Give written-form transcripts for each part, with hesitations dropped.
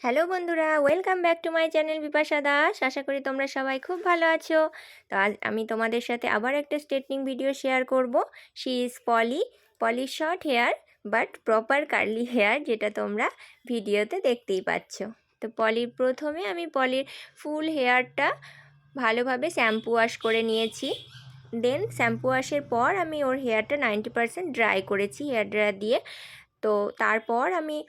Hello বন্ধুরা, welcome back to my channel Bipasha Das. আশা করি তোমরা সবাই খুব ভালো আছো। তো আজ আমি তোমাদের সাথে আবার একটা স্ট্রেটনিং ভিডিও শেয়ার করব। She is Poli short hair but proper curly hair, যেটা তোমরা ভিডিওতে দেখতেই পাচ্ছ। তো প্রথমে আমি পলির ফুল হেয়ারটা ভালোভাবে শ্যাম্পু ওয়াশ করে নিয়েছি। দেন শ্যাম্পু ওয়াশের পর আমি ওর হেয়ারটা 90% ড্রাই করেছি হেয়ার ড্রায়ার দিয়ে। তো তারপর আমি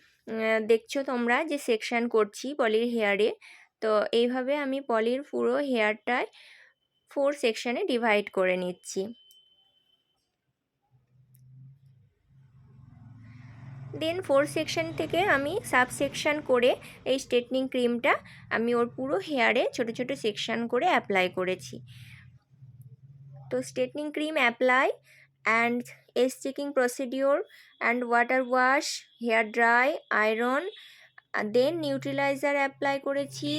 দেখছো তোমরা যে সেকশন করছি পলির হেয়ারে। তো এইভাবে আমি পলির পুরো হেয়ারটায় 4 সেকশনে ডিভাইড করে নিচ্ছি। দেন 4 সেকশন থেকে আমি সাব সেকশন করে এই স্ট্রেটনিং ক্রিমটা আমি ওর পুরো হেয়ারে ছোট ছোট সেকশন করে অ্যাপ্লাই করেছি। তো straightening cream apply and edge checking procedure and water wash, hair dry, iron, then neutralizer apply করেছি।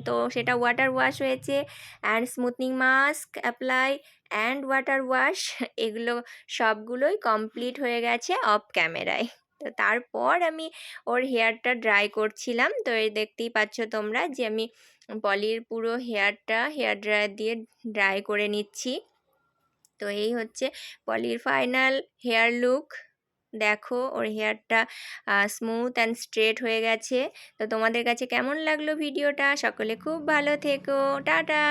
তো সেটা ওয়াটার ওয়াশ হয়েছে। And smoothening mask apply and water wash, এগুলো সবগুলোই কমপ্লিট হয়ে গেছে অফ ক্যামেরায়। তো তারপর আমি ওর হেয়ারটা ড্রাই করছিলাম। তো এই দেখতেই পাচ্ছ তোমরা যে আমি পলির পুরো হেয়ারটা হেয়ার ড্রায়ার দিয়ে ড্রাই করে নিচ্ছি। তো এই হচ্ছে পলির ফাইনাল হেয়ার লুক। দেখো ওর হেয়ারটা স্মুথ অ্যান্ড স্ট্রেট হয়ে গেছে। তো তোমাদের কাছে কেমন লাগলো ভিডিওটা? সকলে খুব ভালো থেকো, টাটা।